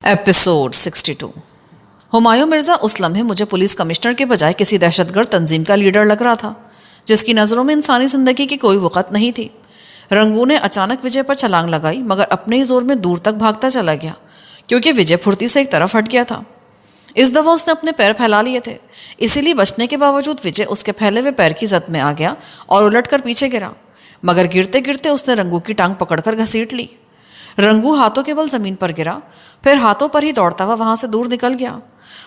Episode 62۔ Humayun Mirza اس لمحے مجھے police commissioner کے بجائے کسی دہشت گرد تنظیم کا لیڈر لگ رہا تھا جس کی نظروں میں انسانی زندگی کی کوئی وقت نہیں تھی۔ رنگو نے اچانک وجے پر چھلانگ لگائی مگر اپنے ہی زور میں دور تک بھاگتا چلا گیا کیونکہ وجے پھرتی سے ایک طرف ہٹ گیا تھا۔ اس دفعہ اس نے اپنے پیر پھیلا لیے تھے، اسی لیے بچنے کے باوجود وجے اس کے پھیلے ہوئے پیر کی زد میں آ گیا اور الٹ کر پیچھے گرا، مگر گرتے گرتے اس نے رنگو کی ٹانگ پکڑ کر گھسیٹ لی۔ رنگو ہاتھوں کے بل زمین پر گرا، پھر ہاتھوں پر ہی دوڑتا ہوا وہاں سے دور نکل گیا۔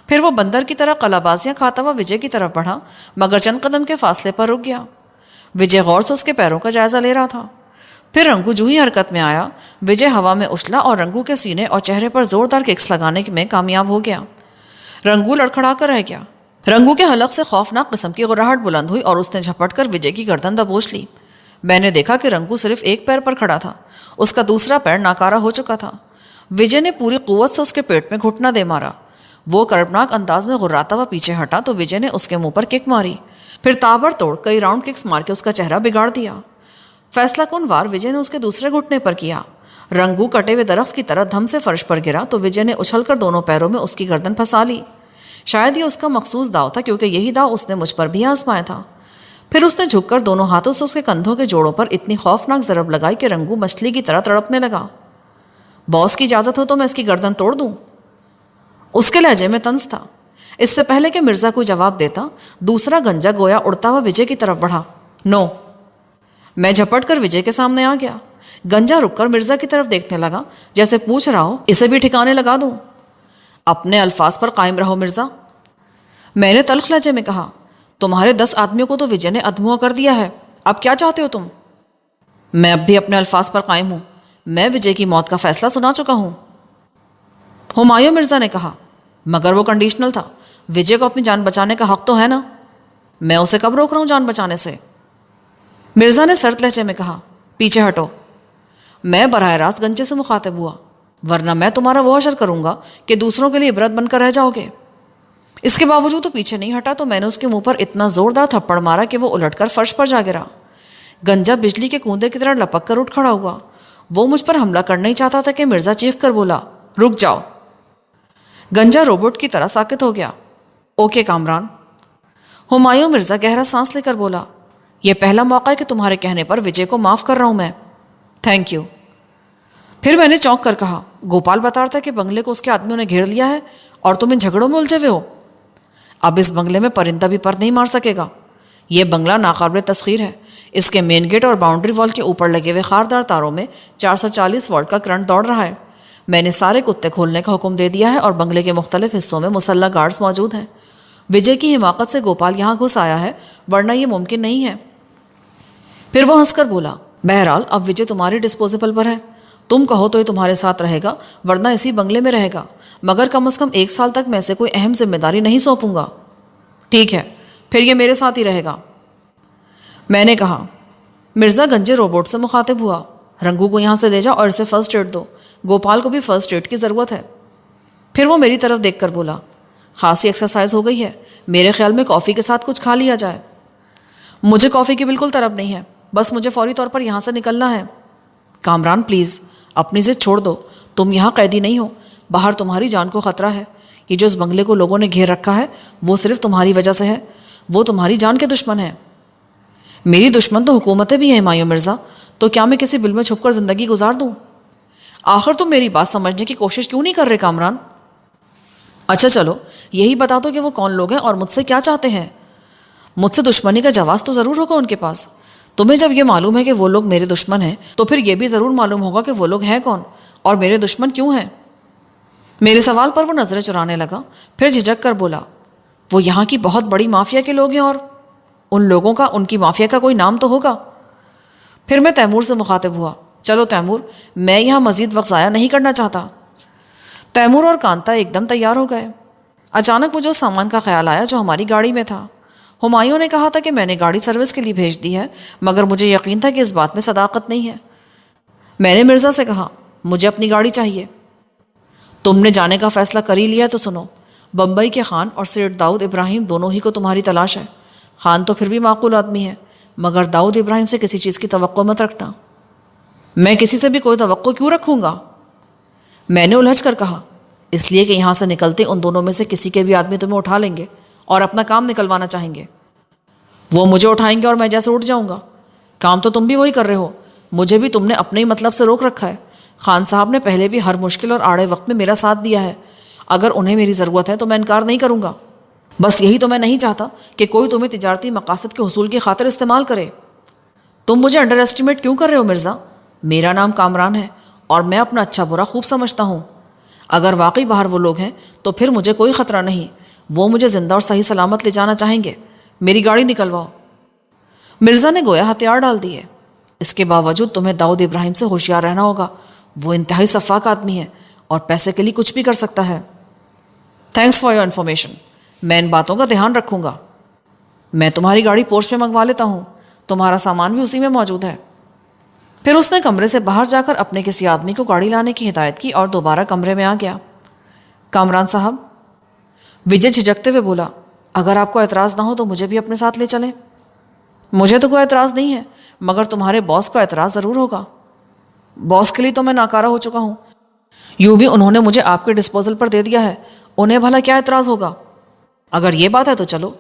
پھر وہ بندر کی طرح قلع بازیاں کھاتا ہوا وجے کی طرف بڑھا مگر چند قدم کے فاصلے پر رک گیا۔ وجے غور سے اس کے پیروں کا جائزہ لے رہا تھا۔ پھر رنگو جو ہی حرکت میں آیا، وجے ہوا میں اچھلا اور رنگو کے سینے اور چہرے پر زوردار ککس لگانے میں کامیاب ہو گیا۔ رنگو لڑکھڑا کر رہ گیا۔ رنگو کے حلق سے خوفناک قسم کی غراہٹ بلند ہوئی اور اس نے جھپٹ کر وجے کی گردن دبوچ لی۔ میں نے دیکھا کہ رنگو صرف ایک پیر پر کھڑا تھا، اس کا دوسرا پیر ناکارہ ہو چکا تھا۔ وجے نے پوری قوت سے اس کے پیٹ میں گھٹنا دے مارا۔ وہ کربناک انداز میں غراتا ہوا پیچھے ہٹا تو وجے نے اس کے منہ پر کک ماری، پھر تابڑ توڑ کئی راؤنڈ ککس مار کے اس کا چہرہ بگاڑ دیا۔ فیصلہ کن وار وجے نے اس کے دوسرے گھٹنے پر کیا۔ رنگو کٹے ہوئے درخت کی طرح دھم سے فرش پر گرا تو وجے نے اچھل کر دونوں پیروں میں اس کی گردن پھنسا لی۔ شاید یہ اس کا مخصوص داؤ تھا کیونکہ یہی داؤ اس نے مجھ پر بھی آزمایا تھا۔ پھر اس نے جھک کر دونوں ہاتھوں سے اس کے کندھوں کے جوڑوں پر اتنی خوفناک ضرب لگائی کہ رنگو مچھلی کی طرح تڑپنے لگا۔ باس کی اجازت ہو تو میں اس کی گردن توڑ دوں؟ اس کے لہجے میں طنز تھا۔ اس سے پہلے کہ مرزا کوئی جواب دیتا، دوسرا گنجا گویا اڑتا ہوا وجے کی طرف بڑھا۔ نو۔ میں جھپٹ کر وجے کے سامنے آ گیا۔ گنجا رک کر مرزا کی طرف دیکھنے لگا جیسے پوچھ رہا ہو اسے بھی ٹھکانے لگا دوں۔ اپنے الفاظ پر قائم رہو مرزا، میں نے تلخ لہجے میں کہا۔ تمہارے 10 آدمیوں کو تو وجے نے ادھموا کر دیا ہے، اب کیا چاہتے ہو تم؟ میں اب بھی اپنے الفاظ پر قائم ہوں، میں وجے کی موت کا فیصلہ سنا چکا ہوں۔ ہمایوں مرزا نے کہا، مگر وہ کنڈیشنل تھا، وجے کو اپنی جان بچانے کا حق تو ہے نا، میں اسے کب روک رہا ہوں جان بچانے سے؟ مرزا نے سرد لہجے میں کہا، پیچھے ہٹو۔ میں براہ راست گنجے سے مخاطب ہوا، ورنہ میں تمہارا وہ حشر کروں گا کہ دوسروں کے لیے عبرت بن کر رہ جاؤ گے۔ اس کے باوجود تو پیچھے نہیں ہٹا تو میں نے اس کے منہ پر اتنا زوردار تھپڑ مارا کہ وہ الٹ کر فرش پر جا گرا۔ گنجا بجلی کے کوندے کی طرح لپک کر اٹھ کھڑا ہوا۔ وہ مجھ پر حملہ کرنا ہی چاہتا تھا کہ مرزا چیخ کر بولا، رک جاؤ۔ گنجا روبوٹ کی طرح ساکت ہو گیا۔ اوکے کامران۔ ہمایوں مرزا گہرا سانس لے کر بولا، یہ پہلا موقع ہے کہ تمہارے کہنے پر وجے کو معاف کر رہا ہوں میں۔ Thank you. پھر میں نے چونک کر کہا، گوپال بتا رہا تھا کہ بنگلے کو اس کے آدمیوں نے گھیر لیا ہے اور تم ان جھگڑوں میں الجھے ہوئے ہو۔ اب اس بنگلے میں پرندہ بھی پر نہیں مار سکے گا۔ یہ بنگلہ ناقابل تسخیر ہے۔ اس کے مین گیٹ اور باؤنڈری وال کے اوپر لگے ہوئے خاردار تاروں میں 440 واٹ کا کرنٹ دوڑ رہا ہے۔ میں نے سارے کتے کھولنے کا حکم دے دیا ہے اور بنگلے کے مختلف حصوں میں مسلح گارڈز موجود ہیں۔ وجے کی حماقت سے گوپال یہاں گھس آیا ہے، ورنہ یہ ممکن نہیں ہے۔ پھر وہ ہنس کر بولا، بہرحال اب وجے تمہاری ڈسپوزیبل پر ہے، تم کہو تو یہ تمہارے ساتھ رہے گا ورنہ اسی بنگلے میں رہے گا، مگر کم از کم 1 سال تک میں اسے کوئی اہم ذمہ داری نہیں سونپوں گا۔ ٹھیک ہے، پھر یہ میرے ساتھ ہی رہے گا۔ میں نے کہا۔ مرزا گنجے روبوٹ سے مخاطب ہوا، رنگو کو یہاں سے لے جاؤ اور اسے فرسٹ ایڈ دو، گوپال کو بھی فرسٹ ایڈ کی ضرورت ہے۔ پھر وہ میری طرف دیکھ کر بولا، خاصی ایکسرسائز ہو گئی ہے، میرے خیال میں کافی کے ساتھ کچھ کھا لیا جائے۔ مجھے کافی کی بالکل طلب نہیں ہے، بس مجھے فوری طور پر یہاں سے نکلنا ہے۔ کامران پلیز اپنی ضد چھوڑ دو، تم یہاں قیدی نہیں ہو، باہر تمہاری جان کو خطرہ ہے۔ یہ جو اس بنگلے کو لوگوں نے گھیر رکھا ہے وہ صرف تمہاری وجہ سے ہے، وہ تمہاری جان کے دشمن ہیں۔ میری دشمن تو حکومتیں بھی ہیں ہمایوں مرزا، تو کیا میں کسی بل میں چھپ کر زندگی گزار دوں؟ آخر تم میری بات سمجھنے کی کوشش کیوں نہیں کر رہے کامران؟ اچھا چلو یہی بتا دو کہ وہ کون لوگ ہیں اور مجھ سے کیا چاہتے ہیں۔ مجھ سے دشمنی کا جواز تو ضرور ہوگا ان کے پاس۔ تمہیں جب یہ معلوم ہے کہ وہ لوگ میرے دشمن ہیں تو پھر یہ بھی ضرور معلوم ہوگا کہ وہ لوگ ہیں کون اور میرے دشمن کیوں ہیں۔ میرے سوال پر وہ نظریں چرانے لگا، پھر جھجک کر بولا، وہ یہاں کی بہت بڑی مافیا کے لوگ ہیں اور ان لوگوں کا، ان کی مافیا کا کوئی نام تو ہوگا۔ پھر میں تیمور سے مخاطب ہوا، چلو تیمور، میں یہاں مزید وقت ضائع نہیں کرنا چاہتا۔ تیمور اور کانتا ایک دم تیار ہو گئے۔ اچانک مجھے اس سامان کا خیال آیا جو ہماری گاڑی میں تھا۔ ہمایوں نے کہا تھا کہ میں نے گاڑی سروس کے لیے بھیج دی ہے، مگر مجھے یقین تھا کہ اس بات میں صداقت نہیں ہے۔ میں نے مرزا سے کہا، مجھے اپنی گاڑی چاہیے۔ تم نے جانے کا فیصلہ کر ہی لیا تو سنو، بمبئی کے خان اور سیٹ داؤد ابراہیم دونوں ہی کو تمہاری تلاش ہے۔ خان تو پھر بھی معقول آدمی ہے، مگر داؤد ابراہیم سے کسی چیز کی توقع مت رکھنا۔ میں کسی سے بھی کوئی توقع کیوں رکھوں گا؟ میں نے الجھ کر کہا، اس لیے کہ یہاں سے نکلتے ان دونوں میں سے کسی کے بھی آدمی تمہیں اٹھا لیں گے اور اپنا کام نکلوانا چاہیں گے. وہ مجھے اٹھائیں گے اور میں جیسے اٹھ جاؤں گا. کام تو تم بھی وہی کر رہے ہو. مجھے بھی تم نے اپنے ہی مطلب سے روک رکھا ہے. خان صاحب نے پہلے بھی ہر مشکل اور آڑے وقت میں میرا ساتھ دیا ہے. اگر انہیں میری ضرورت ہے تو میں انکار نہیں کروں گا. بس یہی تو میں نہیں چاہتا کہ کوئی تمہیں تجارتی مقاصد کے حصول کی خاطر استعمال کرے. تم مجھے انڈر ایسٹیمیٹ کیوں کر رہے ہو مرزا؟ میرا نام کامران ہے اور میں اپنا اچھا برا خوب سمجھتا ہوں. اگر واقعی باہر وہ لوگ ہیں تو پھر مجھے کوئی خطرہ نہیں. وہ مجھے زندہ اور صحیح سلامت لے جانا چاہیں گے. میری گاڑی نکلواؤ. مرزا نے گویا ہتھیار ڈال دیے. اس کے باوجود تمہیں داؤد ابراہیم سے ہوشیار رہنا ہوگا. وہ انتہائی سفاک آدمی ہے اور پیسے کے لیے کچھ بھی کر سکتا ہے. Thanks for your information. میں ان باتوں کا دھیان رکھوں گا. میں تمہاری گاڑی پورش میں منگوا لیتا ہوں. تمہارا سامان بھی اسی میں موجود ہے. پھر اس نے کمرے سے باہر جا کر اپنے کسی آدمی کو گاڑی لانے کی ہدایت کی اور دوبارہ کمرے میں آ گیا. کامران صاحب، وجے جھجکتے ہوئے بولا، اگر آپ کو اعتراض نہ ہو تو مجھے بھی اپنے ساتھ لے چلیں. مجھے تو کوئی اعتراض نہیں ہے، مگر تمہارے باس کو اعتراض ضرور ہوگا. باس کے لیے تو میں ناکارہ ہو چکا ہوں. یوں بھی انہوں نے مجھے آپ کے ڈسپوزل پر دے دیا ہے. انہیں بھلا کیا اعتراض ہوگا؟ اگر یہ بات ہے تو چلو،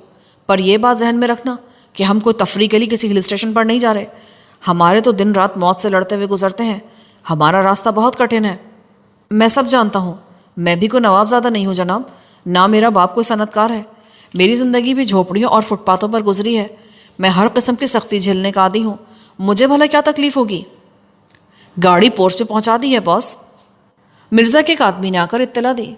پر یہ بات ذہن میں رکھنا کہ ہم کوئی تفریح کے لیے کسی ہل اسٹیشن پر نہیں جا رہے. ہمارے تو دن رات موت سے لڑتے ہوئے گزرتے ہیں. ہمارا راستہ بہت کٹھن ہے. میں سب جانتا ہوں. میں بھی کوئی نواب زادہ نہیں ہوں جناب. نہ میرا باپ کوئی صنعت کار ہے. میری زندگی بھی جھوپڑیوں اور فٹ پاتھوں پر گزری ہے. میں ہر قسم کی سختی جھیلنے کا عادی ہوں. مجھے بھلا کیا تکلیف ہوگی؟ گاڑی پورش پہ پہنچا دی ہے باس. مرزا کے ایک آدمی نے آ کر اطلاع دی.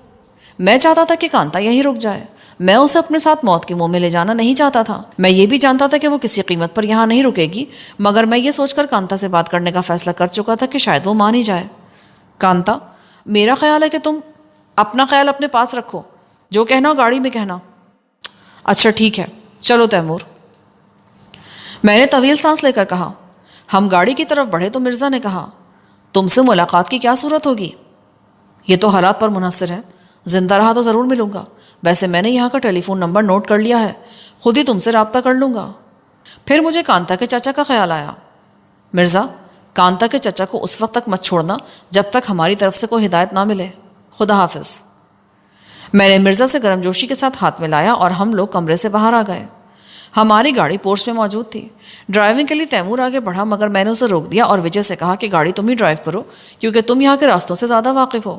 میں چاہتا تھا کہ کانتا یہیں رک جائے. میں اسے اپنے ساتھ موت کے منہ میں لے جانا نہیں چاہتا تھا. میں یہ بھی جانتا تھا کہ وہ کسی قیمت پر یہاں نہیں رکے گی، مگر میں یہ سوچ کر کانتا سے بات کرنے کا فیصلہ کر چکا تھا کہ شاید وہ مان ہی جائے. کانتا، میرا خیال ہے کہ تم اپنا خیال اپنے پاس رکھو. جو کہنا ہو گاڑی میں کہنا. اچھا ٹھیک ہے، چلو تیمور. میں نے طویل سانس لے کر کہا. ہم گاڑی کی طرف بڑھے تو مرزا نے کہا، تم سے ملاقات کی کیا صورت ہوگی؟ یہ تو حالات پر منحصر ہے. زندہ رہا تو ضرور ملوں گا. ویسے میں نے یہاں کا ٹیلی فون نمبر نوٹ کر لیا ہے. خود ہی تم سے رابطہ کر لوں گا. پھر مجھے کانتا کے چچا کا خیال آیا. مرزا، کانتا کے چچا کو اس وقت تک مت چھوڑنا جب تک ہماری طرف سے کوئی ہدایت نہ ملے. خدا حافظ. میں نے مرزا سے گرم جوشی کے ساتھ ہاتھ ملایا اور ہم لوگ کمرے سے باہر آ گئے. ہماری گاڑی پورش میں موجود تھی. ڈرائیونگ کے لیے تیمور آگے بڑھا، مگر میں نے اسے روک دیا اور وجے سے کہا کہ گاڑی تم ہی ڈرائیو کرو کیونکہ تم یہاں کے راستوں سے زیادہ واقف ہو.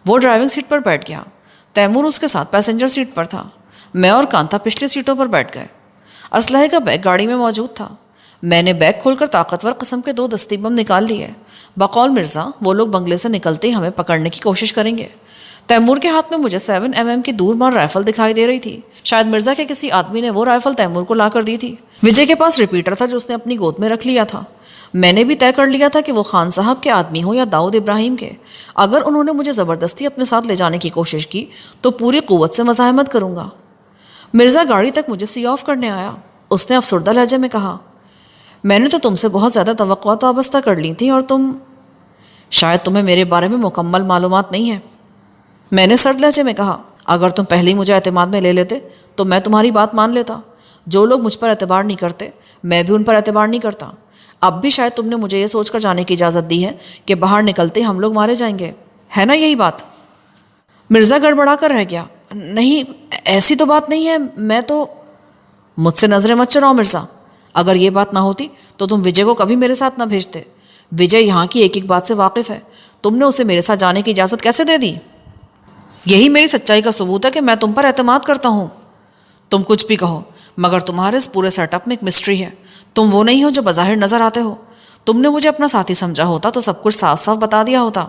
وہ ڈرائیونگ سیٹ پر بیٹھ گیا. تیمور اس کے ساتھ پیسنجر سیٹ پر تھا. میں اور کانتا پچھلی سیٹوں پر بیٹھ گئے. اسلحے کا بیگ گاڑی میں موجود تھا. میں نے بیگ کھول کر طاقتور قسم کے 2 دستی بم نکال لیے. بقول مرزا، وہ لوگ بنگلے سے نکلتے ہی ہمیں پکڑنے کی کوشش کریں گے. تیمور کے ہاتھ میں مجھے 7mm کی دور مار رائفل دکھائی دے رہی تھی. شاید مرزا کے کسی آدمی نے وہ رائفل تیمور کو لا کر دی تھی. وجے کے پاس ریپیٹر تھا جو اس نے اپنی گود میں رکھ لیا تھا. میں نے بھی طے کر لیا تھا کہ وہ خان صاحب کے آدمی ہوں یا داؤد ابراہیم کے. اگر انہوں نے مجھے زبردستی اپنے ساتھ لے جانے کی کوشش کی تو پوری قوت سے مزاحمت کروں گا. مرزا گاڑی تک مجھے سی آف کرنے آیا. اس نے افسردہ لہجے میں کہا، میں نے تو تم سے بہت زیادہ توقعات وابستہ کر لی تھیں اور شاید تمہیں میرے بارے میں مکمل معلومات نہیں ہے. میں نے سرد لہجے میں کہا، اگر تم پہلے ہی مجھے اعتماد میں لے لیتے تو میں تمہاری بات مان لیتا. جو لوگ مجھ پر اعتبار نہیں کرتے میں بھی ان پر اعتبار نہیں کرتا. اب بھی شاید تم نے مجھے یہ سوچ کر جانے کی اجازت دی ہے کہ باہر نکلتے ہم لوگ مارے جائیں گے، ہے نا یہی بات؟ مرزا گڑبڑا کر رہ گیا. نہیں، ایسی تو بات نہیں ہے. میں تو مجھ سے نظریں مت چراؤ مرزا. اگر یہ بات نہ ہوتی تو تم وجے کو کبھی میرے ساتھ نہ بھیجتے. وجے یہاں کی ایک ایک بات سے واقف ہے. تم نے اسے میرے ساتھ جانے کی اجازت کیسے دے دی؟ یہی میری سچائی کا ثبوت ہے کہ میں تم پر اعتماد کرتا ہوں. تم کچھ بھی کہو، مگر تمہارے اس پورے سیٹ اپ میں ایک مسٹری ہے. تم وہ نہیں ہو جو بظاہر نظر آتے ہو. تم نے مجھے اپنا ساتھی سمجھا ہوتا تو سب کچھ صاف صاف بتا دیا ہوتا.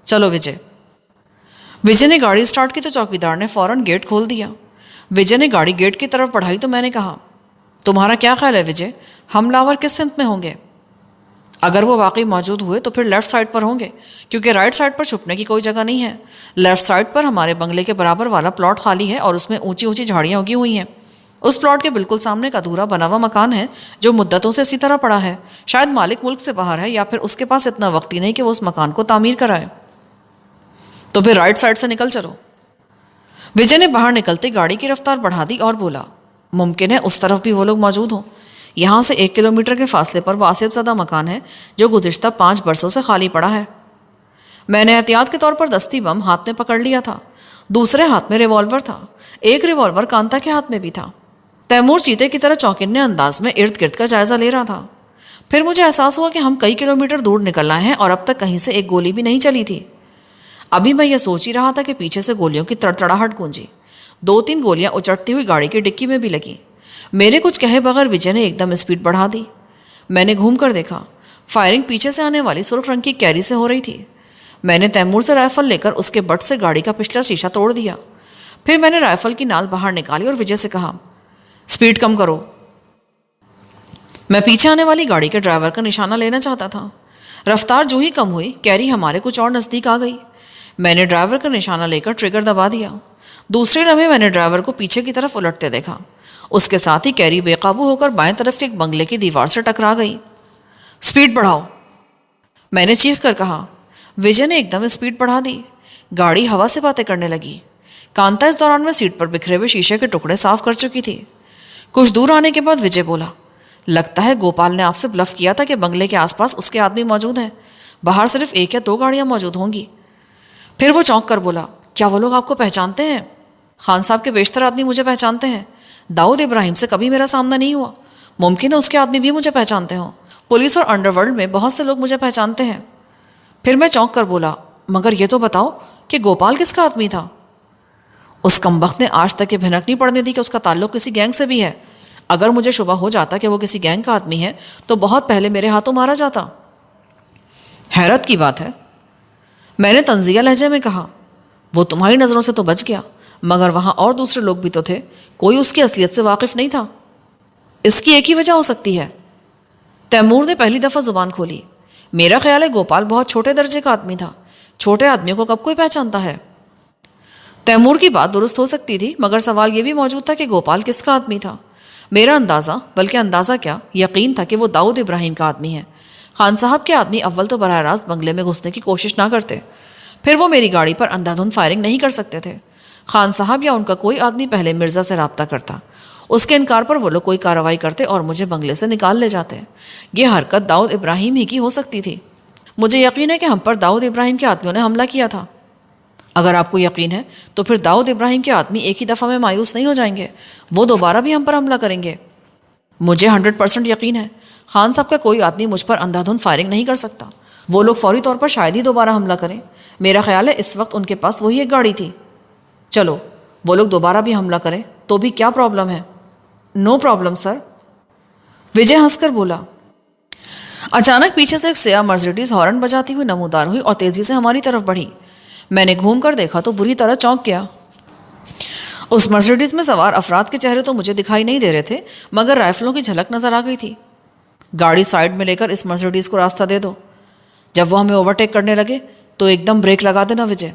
چلو وجے. وجے نے گاڑی اسٹارٹ کی تو چوکیدار نے فوراً گیٹ کھول دیا. وجے نے گاڑی گیٹ کی طرف بڑھائی تو میں نے کہا، تمہارا کیا خیال ہے وجے، حملہ آور کس سمت میں ہوں گے؟ اگر وہ واقعی موجود ہوئے تو پھر لیفٹ سائڈ پر ہوں گے، کیونکہ رائٹ سائڈ پر چھپنے کی کوئی جگہ نہیں ہے. لیفٹ سائڈ پر ہمارے بنگلے کے برابر والا پلاٹ خالی ہے اور اس میں اونچی اونچی جھاڑیاں اگی ہوئی ہیں. اس پلاٹ کے بالکل سامنے کا ادھورا بنا ہوا مکان ہے جو مدتوں سے اسی طرح پڑا ہے. شاید مالک ملک سے باہر ہے یا پھر اس کے پاس اتنا وقت ہی نہیں کہ وہ اس مکان کو تعمیر کرائے. تو پھر رائٹ سائڈ سے نکل چلو. وجے نے باہر نکلتے گاڑی کی رفتار بڑھا دی اور بولا، ممکن ہے اس طرف بھی وہ لوگ موجود ہوں. یہاں سے 1 کلومیٹر کے فاصلے پر وہ آصف زدہ مکان ہے جو گزشتہ 5 برسوں سے خالی پڑا ہے. میں نے احتیاط کے طور پر دستی بم ہاتھ میں پکڑ لیا تھا، دوسرے ہاتھ میں ریوالور تھا، ایک ریوالور کانتا کے ہاتھ میں بھی تھا۔ تیمور چیتے کی طرح چوکنے انداز میں ارد گرد کا جائزہ لے رہا تھا۔ پھر مجھے احساس ہوا کہ ہم کئی کلومیٹر دور نکل آئے ہیں اور اب تک کہیں سے ایک گولی بھی نہیں چلی تھی۔ ابھی میں یہ سوچ ہی رہا تھا کہ پیچھے سے گولیوں کی تڑتڑاہٹ گونجی، 2-3 گولیاں اچٹتی ہوئی گاڑی کی ڈکی میں بھی لگیں۔ میرے کچھ کہے بغیر وجے نے ایک دم اسپیڈ بڑھا دی۔ میں نے گھوم کر دیکھا، فائرنگ پیچھے سے آنے والی سرخ رنگ کی کیری سے ہو رہی تھی۔ میں نے تیمور سے رائفل لے کر اس کے بٹ سے گاڑی کا پچھلا شیشہ توڑ دیا۔ پھر میں نے رائفل کی نال باہر نکالی اور وجے سے کہا، اسپیڈ کم کرو۔ میں پیچھے آنے والی گاڑی کے ڈرائیور کا نشانہ لینا چاہتا تھا۔ رفتار جو ہی کم ہوئی، کیری ہمارے کچھ اور نزدیک آ گئی۔ میں نے ڈرائیور کا نشانہ لے کر ٹریگر دبا دیا۔ دوسرے لمحے میں نے ڈرائیور کو پیچھے کی طرف الٹتے دیکھا۔ اس کے ساتھ ہی کیری بے قابو ہو کر بائیں طرف کے ایک بنگلے کی دیوار سے ٹکرا گئی۔ اسپیڈ بڑھاؤ، میں نے چیخ کر کہا۔ وجے نے ایک دم اسپیڈ بڑھا دی۔ گاڑی ہوا سے باتیں کرنے لگی۔ کانتا اس دوران میں سیٹ پر بکھرے ہوئے شیشے کے ٹکڑے صاف کر چکی تھی۔ کچھ دور آنے کے بعد وجے بولا، لگتا ہے گوپال نے آپ سے بلف کیا تھا کہ بنگلے کے آس پاس اس کے آدمی موجود ہیں، باہر صرف 1 یا 2 گاڑیاں موجود ہوں گی۔ پھر وہ چونک کر بولا، کیا وہ لوگ آپ کو پہچانتے ہیں؟ خان صاحب کے بیشتر آدمی مجھے پہچانتے ہیں۔ داؤد ابراہیم سے کبھی میرا سامنا نہیں ہوا، ممکن ہے اس کے آدمی بھی مجھے پہچانتے ہوں۔ پولیس اور انڈر ورلڈ میں بہت سے لوگ مجھے پہچانتے ہیں۔ پھر میں چونک کر بولا، مگر یہ تو بتاؤ کہ گوپال کس کا آدمی تھا؟ اس کمبخت نے آج تک یہ بھنک نہیں پڑنے دی کہ اس کا تعلق کسی گینگ سے بھی ہے۔ اگر مجھے شبہ ہو جاتا کہ وہ کسی گینگ کا آدمی ہے تو بہت پہلے میرے ہاتھوں مارا جاتا۔ حیرت کی بات ہے، میں نے طنزیہ لہجے میں کہا، وہ تمہاری نظروں سے تو بچ گیا، مگر وہاں اور دوسرے لوگ بھی تو تھے، کوئی اس کی اصلیت سے واقف نہیں تھا۔ اس کی ایک ہی وجہ ہو سکتی ہے۔ تیمور نے پہلی دفعہ زبان کھولی۔ میرا خیال ہے گوپال بہت چھوٹے درجے کا آدمی تھا، چھوٹے آدمیوں کو کب کوئی پہچانتا ہے؟ تیمور کی بات درست ہو سکتی تھی، مگر سوال یہ بھی موجود تھا کہ گوپال کس کا آدمی تھا۔ میرا اندازہ، بلکہ اندازہ کیا، یقین تھا کہ وہ داؤد ابراہیم کا آدمی ہے۔ خان صاحب کے آدمی اول تو براہ راست بنگلے میں گھسنے کی کوشش نہ کرتے، پھر وہ میری گاڑی پر اندھا دھند فائرنگ نہیں کر سکتے تھے۔ خان صاحب یا ان کا کوئی آدمی پہلے مرزا سے رابطہ کرتا، اس کے انکار پر وہ لوگ کوئی کارروائی کرتے اور مجھے بنگلے سے نکال لے جاتے۔ یہ حرکت داؤد ابراہیم ہی کی ہو سکتی تھی۔ مجھے یقین ہے کہ ہم پر داؤد ابراہیم کے آدمیوں نے حملہ کیا تھا۔ اگر آپ کو یقین ہے تو پھر داؤد ابراہیم کے آدمی ایک ہی دفعہ میں مایوس نہیں ہو جائیں گے، وہ دوبارہ بھی ہم پر حملہ کریں گے۔ مجھے 100% یقین ہے خان صاحب کا کوئی آدمی مجھ پر اندھا دھند فائرنگ نہیں کر سکتا۔ وہ لوگ فوری طور پر شاید ہی دوبارہ حملہ کریں۔ میرا خیال ہے اس وقت ان کے پاس وہی ایک گاڑی تھی۔ چلو، وہ لوگ دوبارہ بھی حملہ کریں تو بھی کیا پرابلم ہے؟ نو پرابلم سر، وجے ہنس کر بولا۔ اچانک پیچھے سے ایک سیاہ مرسیڈیز ہارن بجاتی ہوئی نمودار ہوئی اور تیزی سے ہماری طرف بڑھی۔ میں نے گھوم کر دیکھا تو بری طرح چونک گیا۔ اس مرسیڈیز میں سوار افراد کے چہرے تو مجھے دکھائی نہیں دے رہے تھے، مگر رائفلوں کی جھلک نظر آ گئی تھی۔ گاڑی سائڈ میں لے کر اس مرسیڈیز کو راستہ دے دو۔ جب وہ ہمیں اوورٹیک کرنے لگے تو ایک دم بریک لگا دینا وجے۔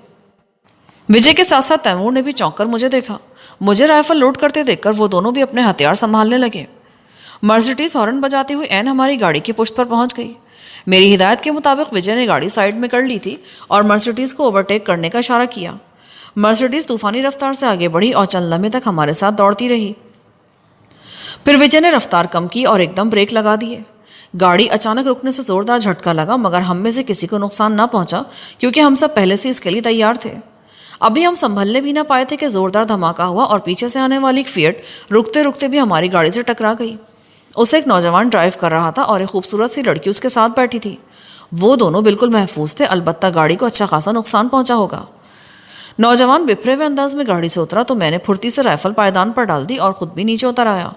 وجے کے ساتھ ساتھ تیمور نے بھی چونک کر مجھے دیکھا۔ مجھے رائفل لوڈ کرتے دیکھ کر وہ دونوں بھی اپنے ہتھیار سنبھالنے لگے۔ مرسیڈیز ہارن بجاتی ہوئی عین ہماری گاڑی کی پشت پر پہنچ گئی۔ میری ہدایت کے مطابق وجے نے گاڑی سائڈ میں کر لی تھی اور مرسیڈیز کو اوورٹیک کرنے کا اشارہ کیا۔ مرسیڈیز طوفانی رفتار سے آگے بڑھی اور چند لمحے تک ہمارے ساتھ دوڑتی رہی۔ پھر وجے نے رفتار کم کی اور ایک دم بریک لگا دیے۔ گاڑی اچانک رکنے سے زوردار جھٹکا لگا، مگر ہم میں سے کسی کو نقصان نہ پہنچا کیونکہ ہم سب پہلے سے اس کے لیے تیار تھے۔ ابھی ہم سنبھلنے بھی نہ پائے تھے کہ زوردار دھماکہ ہوا اور پیچھے سے آنے والی ایک فیٹ رکتے رکتے بھی ہماری گاڑی سے ٹکرا گئی۔ اسے ایک نوجوان ڈرائیو کر رہا تھا اور ایک خوبصورت سی لڑکی اس کے ساتھ بیٹھی تھی۔ وہ دونوں بالکل محفوظ تھے، البتہ گاڑی کو اچھا خاصا نقصان پہنچا ہوگا۔ نوجوان بپھرے ہوئے انداز میں گاڑی سے اترا تو میں نے پھرتی سے رائفل پائیدان پر ڈال دی اور خود بھی نیچے اتر آیا۔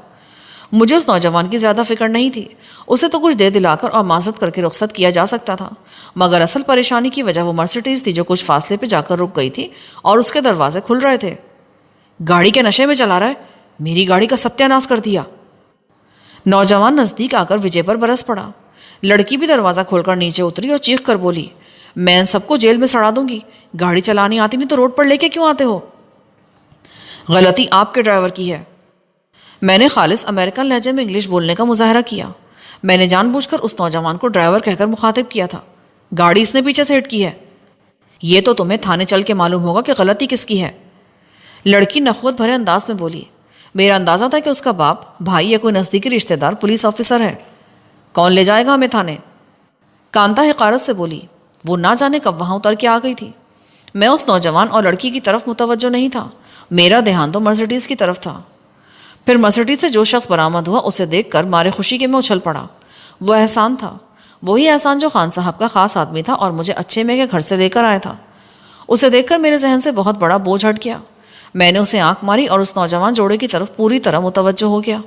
مجھے اس نوجوان کی زیادہ فکر نہیں تھی، اسے تو کچھ دے دلا کر اور معذرت کر کے رخصت کیا جا سکتا تھا، مگر اصل پریشانی کی وجہ وہ مرسیڈیز تھی جو کچھ فاصلے پہ جا کر رک گئی تھی اور اس کے دروازے کھل رہے تھے۔ گاڑی کے نشے میں چلا رہا ہے، میری گاڑی کا ستیہ ناش کر دیا۔ نوجوان نزدیک آ کر وجے پر برس پڑا۔ لڑکی بھی دروازہ کھول کر نیچے اتری اور چیخ کر بولی، میں ان سب کو جیل میں سڑا دوں گی، گاڑی چلانی آتی نہیں تو روڈ پر لے کے کیوں آتے ہو؟ غلطی آپ کے ڈرائیور کی ہے۔ میں نے خالص امریکن لہجے میں انگلش بولنے کا مظاہرہ کیا۔ میں نے جان بوجھ کر اس نوجوان کو ڈرائیور کہہ کر مخاطب کیا تھا۔ گاڑی اس نے پیچھے سے ہٹ کی ہے، یہ تو تمہیں تھانے چل کے معلوم ہوگا کہ غلطی کس کی ہے۔ لڑکی نخوت بھرے انداز میں بولی۔ میرا اندازہ تھا کہ اس کا باپ، بھائی یا کوئی نزدیکی رشتہ دار پولیس آفیسر ہے۔ کون لے جائے گا ہمیں تھانے؟ کانتا حقارت سے بولی۔ وہ نہ جانے کب وہاں اتر کے آ گئی تھی۔ میں اس نوجوان اور لڑکی کی طرف متوجہ نہیں تھا، میرا دھیان تو مرسیڈیز کی طرف تھا۔ پھر مرسیڈیز سے جو شخص برآمد ہوا اسے دیکھ کر مارے خوشی کے میں اچھل پڑا۔ وہ احسان تھا، وہی احسان جو خان صاحب کا خاص آدمی تھا اور مجھے اچھے میں کے گھر سے لے کر آیا تھا۔ اسے دیکھ کر میرے ذہن سے بہت بڑا بوجھ ہٹ گیا۔ میں نے اسے آنکھ ماری اور اس نوجوان جوڑے کی طرف پوری طرح متوجہ ہو گیا۔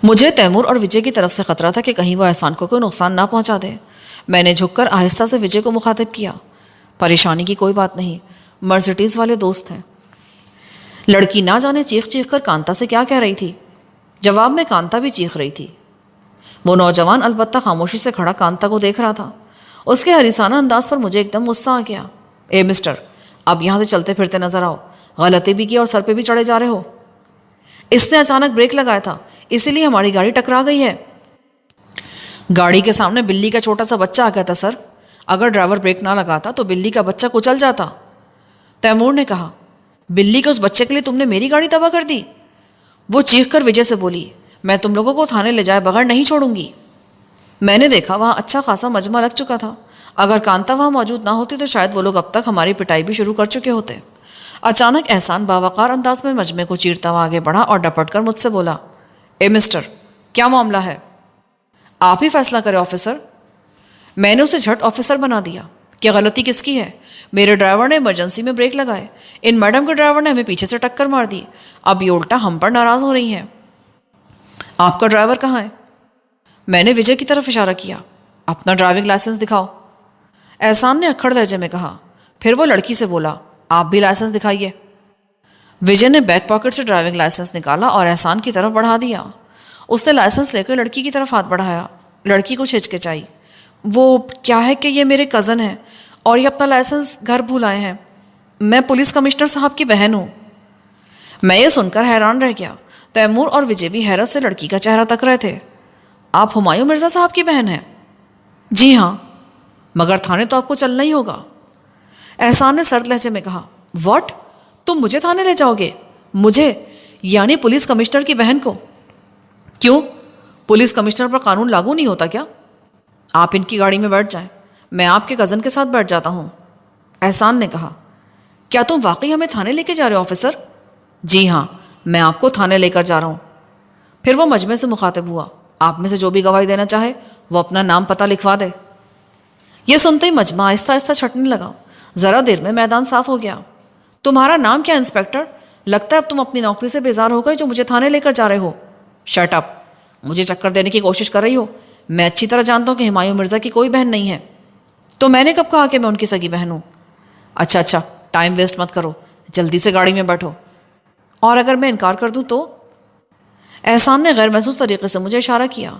مجھے تیمور اور وجے کی طرف سے خطرہ تھا کہ کہیں وہ احسان کو کوئی نقصان نہ پہنچا دے۔ میں نے جھک کر آہستہ سے وجے کو مخاطب کیا، پریشانی کی کوئی بات نہیں، مرسیڈیز والے دوست ہیں۔ لڑکی نہ جانے چیخ چیخ کر کانتا سے کیا کہہ رہی تھی۔ جواب میں کانتا بھی چیخ رہی تھی۔ وہ نوجوان البتہ خاموشی سے کھڑا کانتا کو دیکھ رہا تھا۔ اس کے حریصانہ انداز پر مجھے ایک دم غصہ آ گیا۔ اے مسٹر، اب یہاں سے چلتے پھرتے نظر آؤ، غلطی بھی کی اور سر پہ بھی چڑھے جا رہے ہو۔ اس نے اچانک بریک لگایا تھا، اسی لیے ہماری گاڑی ٹکرا گئی ہے۔ گاڑی کے سامنے بلی کا چھوٹا سا بچہ آ گیا تھا سر، اگر ڈرائیور بریک نہ لگاتا تو بلی کا بچہ کچل جاتا۔ تیمور نے کہا، بلی کے اس بچے کے لیے تم نے میری گاڑی تباہ کر دی؟ وہ چیخ کر وجے سے بولی، میں تم لوگوں کو تھانے لے جائے بغیر نہیں چھوڑوں گی۔ میں نے دیکھا وہاں اچھا خاصا مجمع لگ چکا تھا، اگر کانتا وہاں موجود نہ ہوتی تو شاید وہ لوگ اب تک ہماری پٹائی بھی شروع کر چکے ہوتے۔ اچانک احسان باوقار انداز میں مجمع کو چیرتا ہوا آگے بڑھا اور ڈپٹ کر مجھ سے بولا، اے مسٹر، کیا معاملہ ہے؟ آپ ہی فیصلہ کرے آفیسر۔ میں نے اسے جھٹ آفیسر بنا دیا۔ کیا غلطی کس کی ہے؟ میرے ڈرائیور نے ایمرجنسی میں بریک لگائے، ان میڈم کے ڈرائیور نے ہمیں پیچھے سے ٹکر مار دی، اب یہ الٹا ہم پر ناراض ہو رہی ہیں۔ آپ کا ڈرائیور کہاں ہے؟ میں نے وجے کی طرف اشارہ کیا۔ اپنا ڈرائیونگ لائسنس دکھاؤ۔ احسان نے اکھڑ لہجے میں کہا۔ پھر وہ لڑکی سے بولا، آپ بھی لائسنس دکھائیے۔ وجے نے بیک پاکٹ سے ڈرائیونگ لائسنس نکالا اور احسان کی طرف بڑھا دیا۔ اس نے لائسنس لے کر لڑکی کی طرف ہاتھ بڑھایا۔ لڑکی کچھ ہچکچائی۔ وہ کیا ہے کہ یہ میرے کزن ہیں اور یہ اپنا لائسنس گھر بھول آئے ہیں، میں پولیس کمشنر صاحب کی بہن ہوں۔ میں یہ سن کر حیران رہ گیا۔ تیمور اور وجے بھی حیرت سے لڑکی کا چہرہ تک رہے تھے۔ آپ ہمایوں مرزا صاحب کی بہن ہیں؟ جی ہاں، مگر تھانے تو آپ کو چلنا ہی ہوگا۔ احسان نے سرد لہجے میں کہا، واٹ؟ تم مجھے تھانے لے جاؤ گے؟ مجھے یعنی پولیس کمشنر کی بہن کو؟ کیوں؟ پولیس کمشنر پر قانون لاگو نہیں ہوتا کیا؟ آپ ان کی گاڑی میں بیٹھ جائیں، میں آپ کے کزن کے ساتھ بیٹھ جاتا ہوں۔ احسان نے کہا، کیا تم واقعی ہمیں تھانے لے کے جا رہے ہو آفیسر؟ جی ہاں، میں آپ کو تھانے لے کر جا رہا ہوں۔ پھر وہ مجمع سے مخاطب ہوا، آپ میں سے جو بھی گواہی دینا چاہے وہ اپنا نام پتہ لکھوا دے۔ یہ سنتے ہی مجمع آہستہ آہستہ چھٹنے لگا۔ ذرا دیر میں میدان صاف ہو گیا۔ تمہارا نام کیا انسپکٹر؟ لگتا ہے اب تم اپنی نوکری سے بیزار ہو گئے جو مجھے تھانے لے کر جا رہے ہو۔ شٹ اپ، مجھے چکر دینے کی کوشش کر رہی ہو؟ میں اچھی طرح جانتا ہوں کہ ہمایوں مرزا کی کوئی بہن نہیں ہے۔ تو میں نے کب کہا کہ میں ان کی سگی بہن ہوں؟ اچھا، ٹائم ویسٹ مت کرو، جلدی سے گاڑی میں بیٹھو۔ اور اگر میں انکار کر دوں تو؟ احسان نے غیر محسوس طریقے سے مجھے اشارہ کیا۔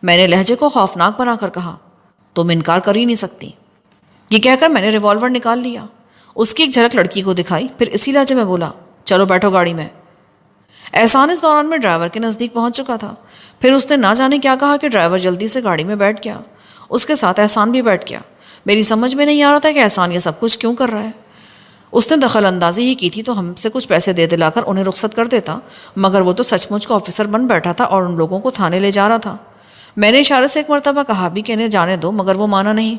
میں نے لہجے کو خوفناک بنا کر کہا، تم انکار کر ہی نہیں سکتی۔ یہ کہہ کر میں نے ریوالور نکال لیا، اس کی ایک جھلک لڑکی کو دکھائی، پھر اسی لہجے میں بولا، چلو بیٹھو گاڑی میں۔ احسان اس دوران میں ڈرائیور کے نزدیک پہنچ چکا تھا۔ پھر اس نے نہ جانے کیا کہا کہ ڈرائیور جلدی سے گاڑی میں بیٹھ گیا۔ اس کے ساتھ احسان بھی بیٹھ گیا۔ میری سمجھ میں نہیں آ رہا تھا کہ احسان یہ سب کچھ کیوں کر رہا ہے۔ اس نے دخل اندازی ہی کی تھی تو ہم سے کچھ پیسے دے دلا کر انہیں رخصت کر دیتا، مگر وہ تو سچ مچ کو آفیسر بن بیٹھا تھا اور ان لوگوں کو تھانے لے جا رہا تھا۔ میں نے اشارے سے ایک مرتبہ کہا بھی کہ انہیں جانے دو، مگر وہ مانا نہیں۔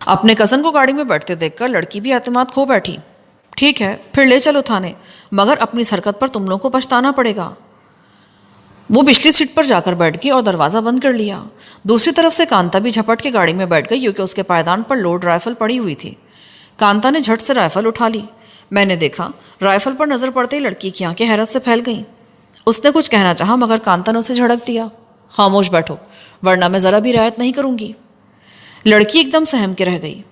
اپنے کزن کو گاڑی میں بیٹھتے دیکھ کر لڑکی بھی اعتماد کھو بیٹھی۔ ٹھیک ہے، پھر لے چلو تھانے، مگر اپنی اس حرکت پر تم لوگوں کو پچھتانا پڑے گا۔ وہ پچھلی سیٹ پر جا کر بیٹھ گئی اور دروازہ بند کر لیا۔ دوسری طرف سے کانتا بھی جھپٹ کے گاڑی میں بیٹھ گئی کیونکہ اس کے پائیدان پر لوڈ رائفل پڑی ہوئی تھی۔ کانتا نے جھٹ سے رائفل اٹھا لی۔ میں نے دیکھا رائفل پر نظر پڑتے ہی لڑکی کی آنکھیں حیرت سے پھیل گئیں۔ اس نے کچھ کہنا چاہا مگر کانتا نے اسے جھڑک دیا، خاموش بیٹھو ورنہ میں ذرا بھی رعایت نہیں کروں گی۔ لڑکی ایک دم سہم کے رہ گئی۔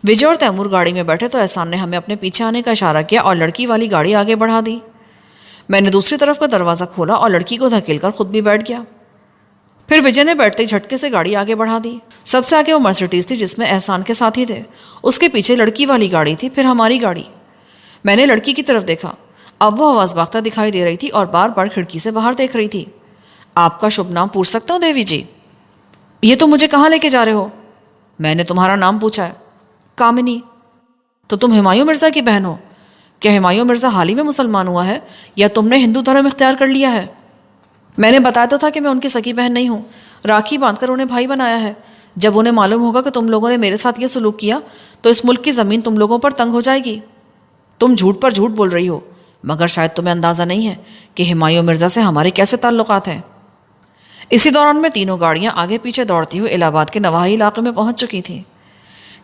وجے اور تیمور گاڑی میں بیٹھے تو احسان نے ہمیں اپنے پیچھے آنے کا اشارہ کیا اور لڑکی والی گاڑی آگے بڑھا دی۔ میں نے دوسری طرف کا دروازہ کھولا اور لڑکی کو دھکیل کر خود بھی بیٹھ گیا۔ پھر وجے نے بیٹھتے ہی جھٹکے سے گاڑی آگے بڑھا دی۔ سب سے آگے وہ مرسیڈیز تھی جس میں احسان کے ساتھی تھے، اس کے پیچھے لڑکی والی گاڑی تھی، پھر ہماری گاڑی۔ میں نے لڑکی کی طرف دیکھا، اب وہ آواز باختہ دکھائی دے رہی تھی اور بار بار کھڑکی سے باہر دیکھ رہی تھی۔ آپ کا شبھ نام پوچھ سکتا ہوں دیوی جی؟ یہ تم مجھے کہاں لے کے جا رہے ہو؟ میں نے تمہارا نام پوچھا ہے۔ کامنی۔ تو تم ہمایوں مرزا کی بہن ہو؟ کیا ہمایوں مرزا حال ہی میں مسلمان ہوا ہے یا تم نے ہندو دھرم اختیار کر لیا ہے؟ میں نے بتایا تو تھا کہ میں ان کی سگی بہن نہیں ہوں، راکھی باندھ کر انہیں بھائی بنایا ہے۔ جب انہیں معلوم ہوگا کہ تم لوگوں نے میرے ساتھ یہ سلوک کیا تو اس ملک کی زمین تم لوگوں پر تنگ ہو جائے گی۔ تم جھوٹ پر جھوٹ بول رہی ہو، مگر شاید تمہیں اندازہ نہیں ہے کہ ہمایوں مرزا سے ہمارے کیسے تعلقات ہیں۔ اسی دوران میں تینوں گاڑیاں آگے پیچھے دوڑتی ہوئی الہ آباد کے نواحی علاقے میں پہنچ چکی تھیں۔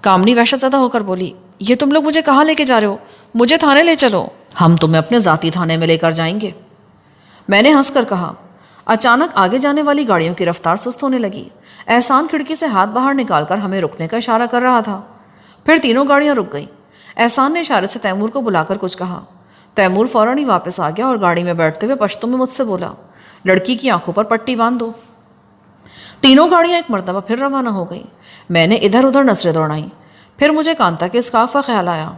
کامنی وحشت زدہ ہو کر بولی، یہ تم لوگ مجھے کہاں لے کے جا رہے ہو؟ مجھے تھانے لے چلو۔ ہم تمہیں اپنے ذاتی تھانے میں لے کر جائیں گے، میں نے ہنس کر کہا۔ اچانک آگے جانے والی گاڑیوں کی رفتار سست ہونے لگی۔ احسان کھڑکی سے ہاتھ باہر نکال کر ہمیں رکنے کا اشارہ کر رہا تھا۔ پھر تینوں گاڑیاں رک گئیں۔ احسان نے اشارے سے تیمور کو بلا کر کچھ کہا۔ تیمور فوراً ہی واپس آ گیا اور گاڑی میں بیٹھتے ہوئے پشتو میں مجھ سے بولا، لڑکی کی آنکھوں پر پٹی باندھ دو۔ تینوں گاڑیاں ایک مرتبہ پھر روانہ ہو گئیں۔ میں نے ادھر ادھر نظریں دوڑائیں۔ پھر مجھے کانتا کے اسکارف کا خیال آیا۔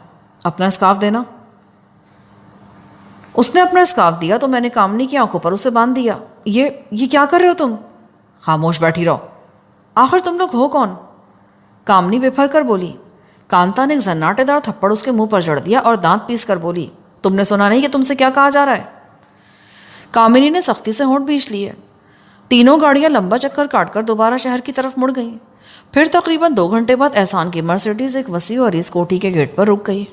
اپنا اسکارف دینا۔ اس نے اپنا اسکارف دیا تو میں نے کامنی کی آنکھوں پر اسے باندھ دیا۔ یہ کیا کر رہے ہو تم؟ خاموش بیٹھی رہو۔ آخر تم لوگ ہو کون؟ کامنی بے پھر کر بولی۔ کانتا نے ایک زناٹے دار تھپڑ اس کے منہ پر جڑ دیا اور دانت پیس کر بولی، تم نے سنا نہیں کہ تم سے کیا کہا جا رہا ہے؟ کامنی نے سختی سے ہونٹ بھینچ لیے۔ تینوں گاڑیاں لمبا چکر کاٹ کر دوبارہ شہر کی طرف مڑ گئیں۔ پھر تقریباً 2 گھنٹے بعد احسان کی مرسیڈیز ایک وسیع و عریض کوٹھی کے گیٹ پر رک گئی۔